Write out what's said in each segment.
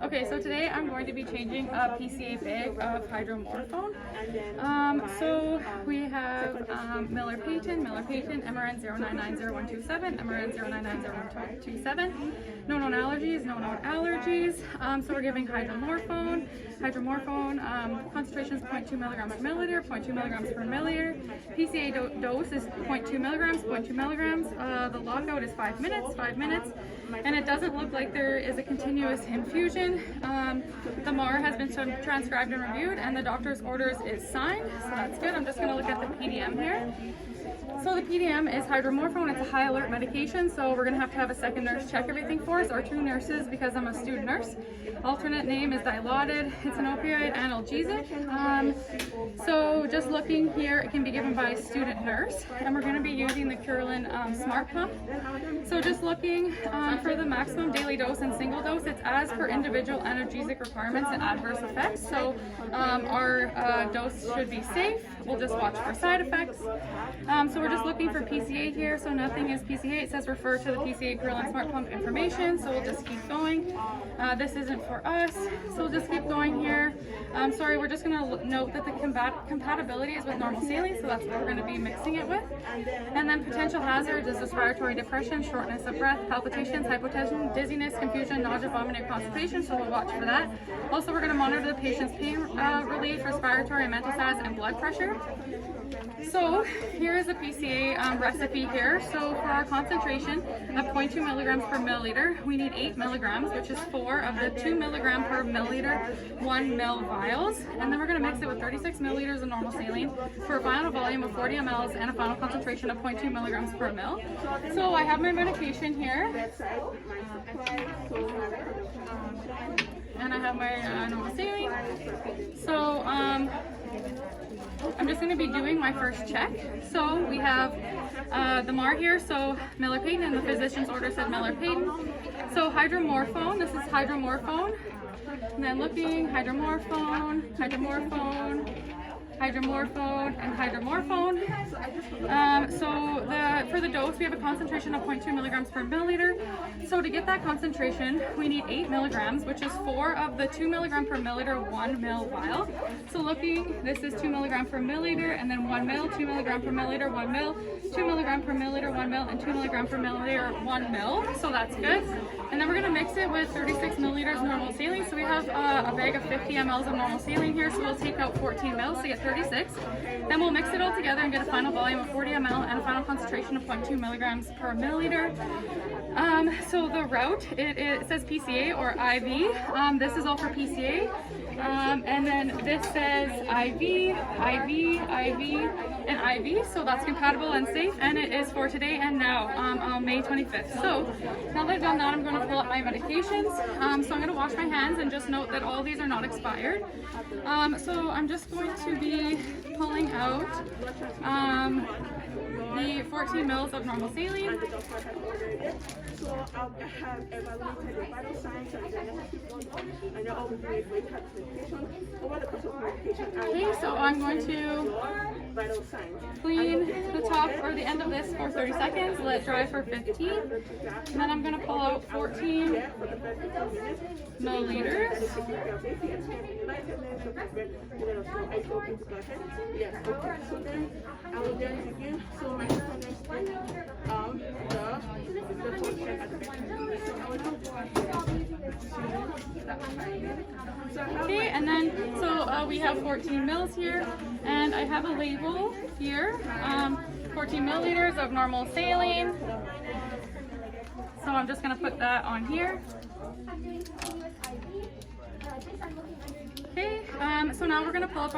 Okay, so today I'm going to be changing a PCA bag of Hydromorphone. So we have Peighton, MRN 0990127, MRN 0990127. No known allergies, no known allergies. So we're giving Hydromorphone. Concentration is 0.2 milligrams per milliliter, 0.2 milligrams per milliliter. PCA dose is 0.2 milligrams, 0.2 milligrams. The lockout is 5 minutes, 5 minutes. And it doesn't look like there is a continuous infusion. The MAR has been transcribed and reviewed, and the doctor's orders is signed, so that's good. I'm just going to look at the PDM here. So the PDM is Hydromorphone. It's a high alert medication, so we're going to have a second nurse check everything for us, or 2 nurses because I'm a student nurse. Alternate name is Dilaudid. It's an opioid analgesic. So just looking here, it can be given by a student nurse, and we're going to be using the Curlin Smart Pump. So just looking for the maximum daily dose and single dose, it's as per individual analgesic requirements and adverse effects. So our dose should be safe. We'll just watch for side effects. So we're just looking for PCA here, so nothing is PCA. It says refer to the PCA Curlin Smart Pump information, so we'll just keep going. This isn't for us, so we'll just keep going here. Sorry, we're just going to note that the compatibility is with normal saline, so that's what we're going to be mixing it with. And then potential hazards is respiratory depression, shortness of breath, palpitations, hypotension, dizziness, confusion, nausea, vomiting, constipation, so we'll watch for that. Also, we're going to monitor the patient's pain relief, respiratory and mental status, and blood pressure. So here is a PCA recipe here. So for our concentration of 0.2 milligrams per milliliter, we need 8 milligrams, which is 4 of the 2 milligram per milliliter 1 ml vials. And then we're going to mix it with 36 milliliters of normal saline for a final volume of 40 mLs and a final concentration of 0.2 milligrams per ml. So I have my medication here. And I have my normal saline. So I'm just going to be doing my first check. So we have the MAR here, so Peighton, and the physician's order said Peighton. So Hydromorphone, this is Hydromorphone. And then looking, Hydromorphone, and Hydromorphone. For the dose, we have a concentration of 0.2 milligrams per milliliter. So to get that concentration, we need 8 milligrams, which is 4 of the 2 milligram per milliliter 1 ml vial. So looking, this is 2 milligram per milliliter, and then 1 ml, 2 milligram per milliliter 1 ml, 2 milligram per milliliter 1 ml, and 2 milligram per milliliter 1 ml. So that's good. And then we're going to mix it with 36 milliliters normal saline. So we have a bag of 50 mLs of normal saline here, so we'll take out 14 mLs to get 36. Then we'll mix it all together and get a final volume of 40 ml and a final concentration of 0.2 milligrams per milliliter. So the route, it says PCA or IV. This is all for PCA. And then this says IV, and IV. So that's compatible and safe, and it is for today and now on May 25th. So now that I've done that, I'm going to pull up my medications. So I'm going to wash my hands and just note that all these are not expired. So I'm just going to be pulling out the 14 mils of normal saline. So I have evaluated the vital signs and the and all the medication over the course of medication. Okay, so I'm going to clean the top or the end of this for 30 seconds, let it dry for 15, and then I'm going to pull out 14 milliliters. Yes, okay. So then I will then begin. So my second next Okay, and then we have 14 mils here, and I have a label here, 14 milliliters of normal saline. So I'm just going to put that on here. Okay, so now we're going to pull up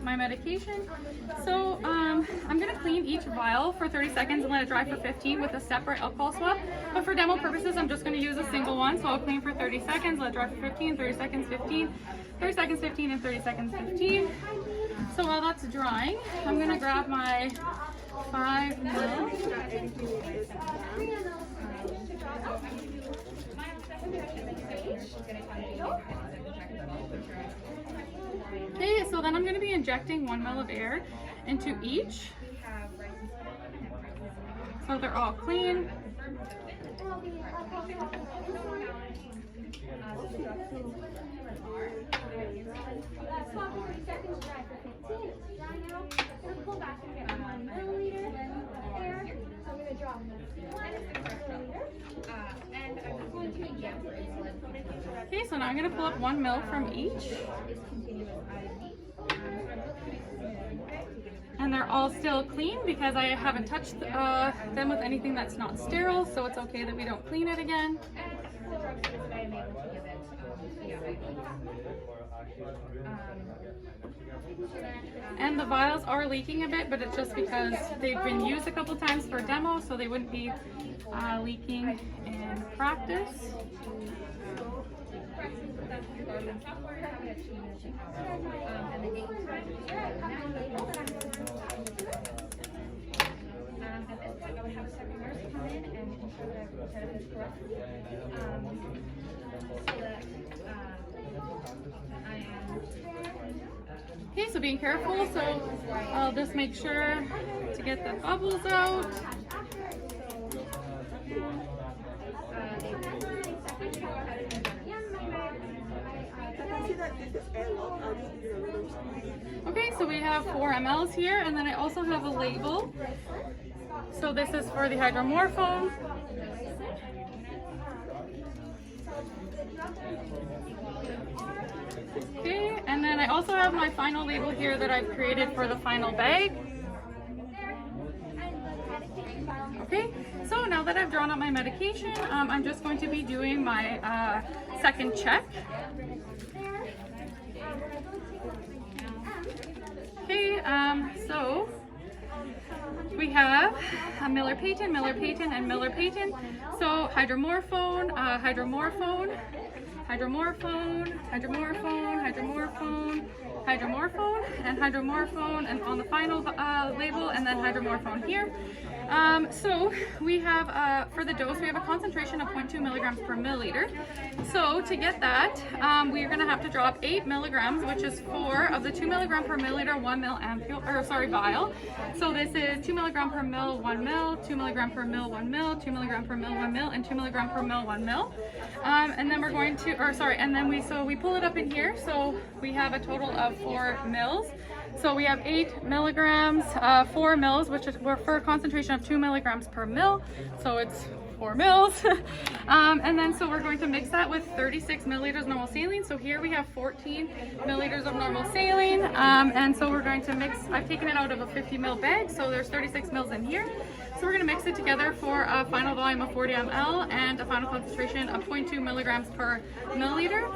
my medication. So I'm going to clean each vial for 30 seconds and let it dry for 15 with a separate alcohol swab. But for demo purposes, I'm just going to use a single one. So I'll clean for 30 seconds, let it dry for 15, 30 seconds, 15, 30 seconds, 15, and 30 seconds, 15. So while that's drying, I'm going to grab my 5 ml. Okay, so then I'm going to be injecting 1 ml of air into each, so they're all clean. Okay, so now I'm going to pull up 1 ml from each. And they're all still clean because I haven't touched them with anything that's not sterile, so it's okay that we don't clean it again. And the vials are leaking a bit, but it's just because they've been used a couple times for demo, so they wouldn't be leaking in practice. Okay, so being careful, so I'll just make sure to get the bubbles out. Okay, so we have 4 mLs here, and then I also have a label. So this is for the Hydromorphone. Okay, and then I also have my final label here that I've created for the final bag. Okay, so now that I've drawn up my medication, I'm just going to be doing my second check. Okay, so we have Miller-Peighton, Miller-Peighton, and Miller-Peighton. So Hydromorphone, Hydromorphone, Hydromorphone, Hydromorphone, Hydromorphone, Hydromorphone, and Hydromorphone, and on the final label, and then Hydromorphone here. So we have, for the dose, we have a concentration of 0.2 milligrams per milliliter. So to get that, we are going to have to drop 8 milligrams, which is 4 of the 2 milligram per milliliter 1 ml ampule, or sorry, vial. So this is 2 milligram per mil 1 mil, 2 milligram per mil 1 mil, 2 milligram per mil 1 mil, and 2 milligram per mil 1 mil. And then we're going to, or sorry, and then we pull it up in here. So we have a total of 4 mils. So we have 8 milligrams, 4 mils, which is for a concentration of 2 milligrams per mil. So it's 4 mils. And then so we're going to mix that with 36 milliliters normal saline. So here we have 14 milliliters of normal saline. And so we're going to mix, I've taken it out of a 50 ml bag, so there's 36 mils in here. So we're going to mix it together for a final volume of 40 ml and a final concentration of 0.2 milligrams per milliliter.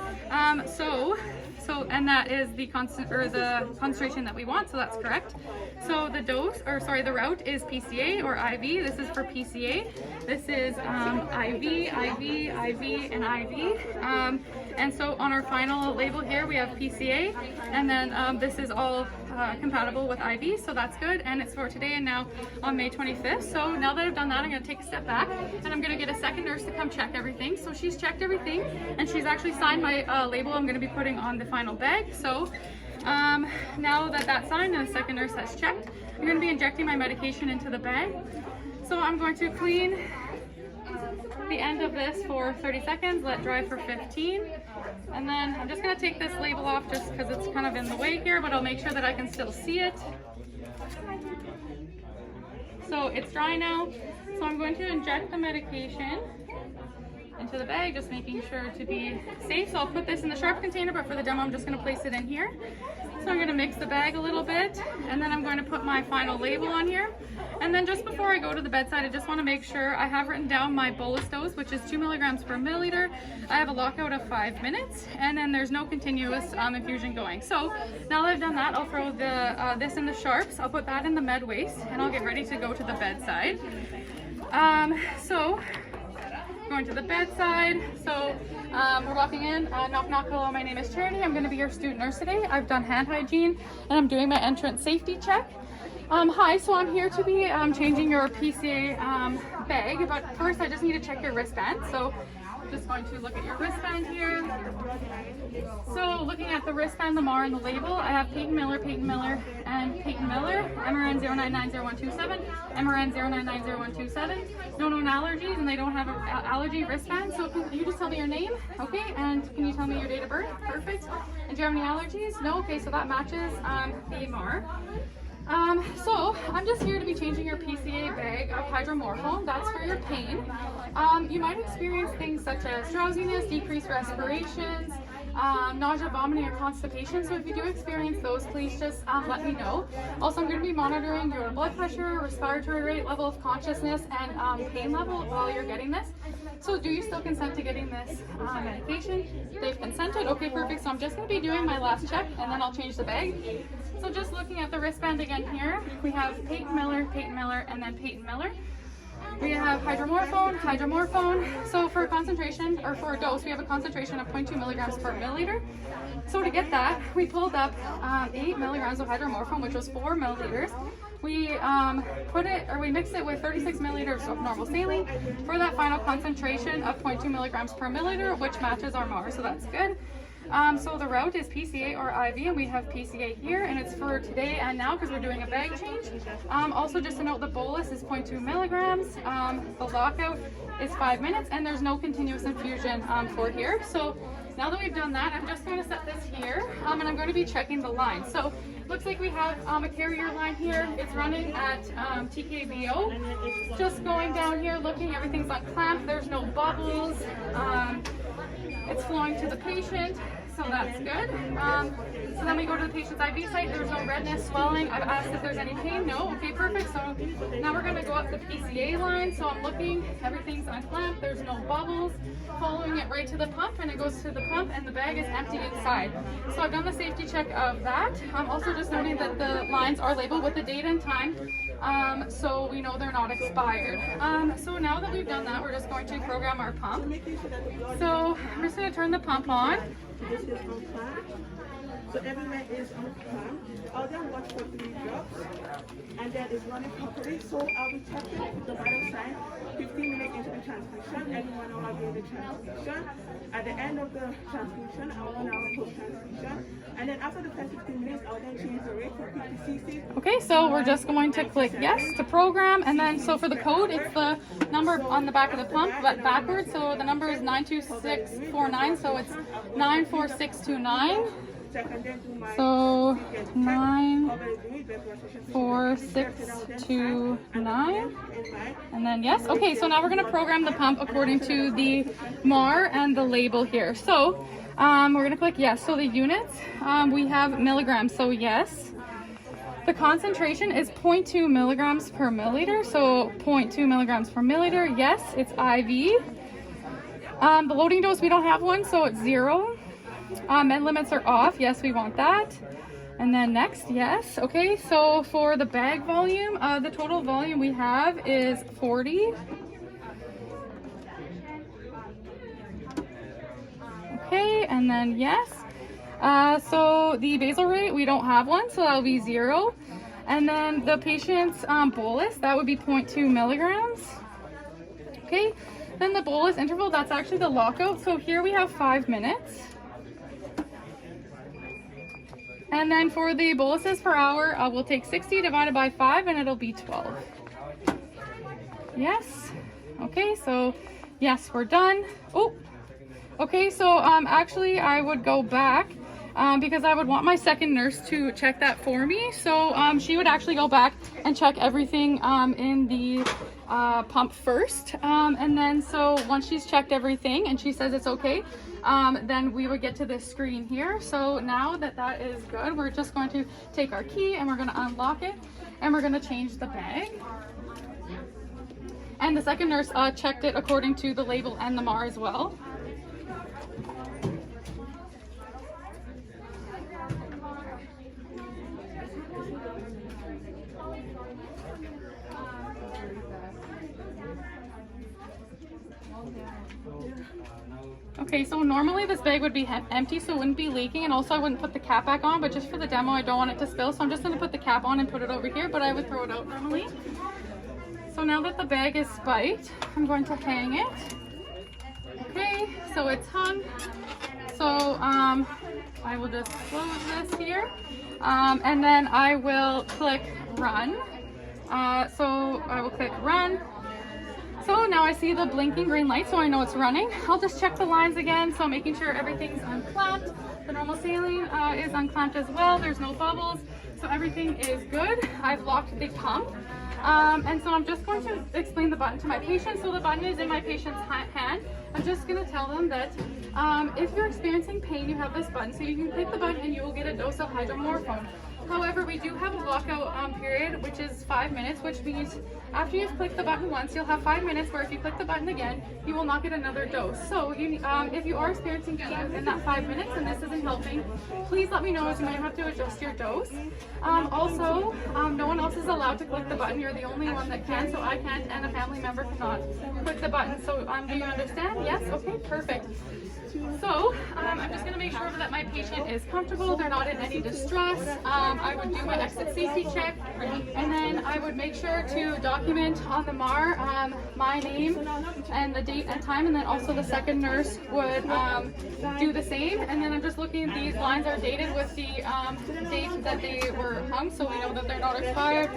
And that is the concentration that we want, so that's correct. So the dose, or sorry, the route is PCA or IV. This is for PCA. This is IV, IV, IV, and IV. And so on our final label here, we have PCA, and then this is all compatible with IV, so that's good. And it's for today and now on May 25th. So now that I've done that, I'm going to take a step back, and I'm going to get a second nurse to come check everything. So she's checked everything, and she's actually signed my label I'm going to be putting on the final bag. So now that that's signed and the second nurse has checked, I'm going to be injecting my medication into the bag. So I'm going to clean the end of this for 30 seconds, let dry for 15, and then I'm just going to take this label off just because it's kind of in the way here, but I'll make sure that I can still see it. So it's dry now, so I'm going to inject the medication into the bag, just making sure to be safe. So I'll put this in the sharp container, but for the demo I'm just going to place it in here. So I'm going to mix the bag a little bit, and then I'm going to put my final label on here. And then just before I go to the bedside, I just want to make sure I have written down my bolus dose, which is 2 milligrams per milliliter. I have a lockout of 5 minutes, and then there's no continuous infusion going. So now that I've done that, I'll throw the this in the sharps. I'll put that in the med waste, and I'll get ready to go to the bedside. Going to the bedside. So we're walking in. Knock, knock. Hello, my name is Charity. I'm going to be your student nurse today. I've done hand hygiene, and I'm doing my entrance safety check. Hi, so I'm here to be changing your PCA bag, but first I just need to check your wristband. So I'm just going to look at your wristband here. So So looking at the wristband, the MAR, and the label, I have Peighton Miller, and Peighton Miller, MRN 0990127, MRN 0990127. No known allergies, and they don't have an allergy wristband. So can you just tell me your name, okay? And can you tell me your date of birth? Perfect. And do you have any allergies? No? Okay, so that matches the MAR. So I'm just here to be changing your PCA bag of Hydromorphone. That's for your pain. You might experience things such as drowsiness, decreased respirations, nausea, vomiting, or constipation. So if you do experience those, please just let me know. Also, I'm going to be monitoring your blood pressure, respiratory rate, level of consciousness, and pain level while you're getting this. So do you still consent to getting this medication? They've consented. Okay, perfect. So I'm just going to be doing my last check, and then I'll change the bag. So just looking at the wristband again here, we have Peighton Miller, and then Peighton Miller. We have Hydromorphone. So for concentration, or for a dose, we have a concentration of 0.2 milligrams per milliliter. So to get that, we pulled up 8 milligrams of Hydromorphone, which was 4 milliliters. We we mixed it with 36 milliliters of normal saline for that final concentration of 0.2 milligrams per milliliter, which matches our MAR, so that's good. So the route is PCA or IV, and we have PCA here, and it's for today and now because we're doing a bag change. Also, just to note, the bolus is 0.2 milligrams. The lockout is 5 minutes, and there's no continuous infusion for here. So now that we've done that, I'm just going to set this here, and I'm going to be checking the line. So looks like we have a carrier line here. It's running at TKBO. Just going down here, looking, everything's unclamped. There's no bubbles. It's flowing to the patient, so that's good. So then we go to the patient's IV site. There's no redness, swelling. I've asked if there's any pain. No. Okay, perfect. So now we're going to go up the PCA line. So I'm looking, everything's unclamped. There's no bubbles. Following it right to the pump, and it goes to the pump, and the bag is empty inside. So I've done the safety check of that. I'm also just noting that the lines are labeled with the date and time, so we know they're not expired. So now that we've done that, we're just going to program our pump. So I'm just going to turn the pump on. This is on plan. So everywhere is on plan. I'll then watch for 3 drops, and then it's running properly. So I'll be checking the vital sign 15 minutes into the transfusion. Everyone will be in the transfusion. At the end of the transfusion, I'll run our post-transfusion. And then after the first 15 minutes, I'll then change the rate for PPCC. Okay, so we're just going to click yes to program, and then so for the code, it's the number on the back of the pump, but backwards. So the number is 92649, so it's 94629. So 94629, and then yes. Okay, so now we're going to program the pump according to the MAR and the label here. So we're going to click yes. So the units, we have milligrams, so yes. The concentration is 0.2 milligrams per milliliter, so 0.2 milligrams per milliliter, yes, it's IV. The loading dose, we don't have one, so it's 0. Med limits are off. Yes, we want that. And then next, yes. Okay, so for the bag volume, the total volume we have is 40. Okay, and then yes. So the basal rate, we don't have one, so that'll be 0. And then the patient's bolus, that would be 0.2 milligrams. Okay, then the bolus interval, that's actually the lockout. So here we have 5 minutes. And then for the boluses per hour, we'll take 60 divided by 5, and it'll be 12. Yes. Okay, so yes, we're done. Oh, okay, so actually I would go back because I would want my second nurse to check that for me. So she would actually go back and check everything in the pump first. And then so once she's checked everything and she says it's okay, then we would get to this screen here. So now that that is good, we're just going to take our key and we're going to unlock it, and we're going to change the bag. And the second nurse checked it according to the label and the MAR as well. Okay, so normally this bag would be empty, so it wouldn't be leaking, and also I wouldn't put the cap back on, but just for the demo I don't want it to spill, so I'm just going to put the cap on and put it over here, but I would throw it out normally. So now that the bag is spiked, I'm going to hang it. Okay, so it's hung. So I will just close this here, and then I will click run. So I will click run. So now I see the blinking green light, so I know it's running. I'll just check the lines again, so making sure everything's unclamped. The normal saline is unclamped as well. There's no bubbles, so everything is good. I've locked the pump. And so I'm just going to explain the button to my patient. So the button is in my patient's hand. I'm just going to tell them that if you're experiencing pain, you have this button. So you can click the button and you will get a dose of hydromorphone. However, we do have a lockout period, which is 5 minutes, which means after you've clicked the button once, you'll have 5 minutes where if you click the button again, you will not get another dose. So if you are experiencing pain within that 5 minutes and this isn't helping, please let me know, as you might have to adjust your dose. Also, no one else is allowed to click the button. You're the only one that can, so I can't, and a family member cannot click the button. So do you understand? Yes? Okay, perfect. So I'm just going to make sure that my patient is comfortable, they're not in any distress. I would do my exit safety check, and then I would make sure to document on the MAR my name and the date and time, and then also the second nurse would do the same. And then I'm just looking, these lines are dated with the date that they were hung, so we know that they're not expired.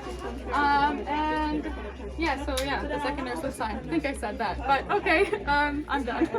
And yeah, so yeah, the second nurse was signed. I think I said that, but okay, I'm done.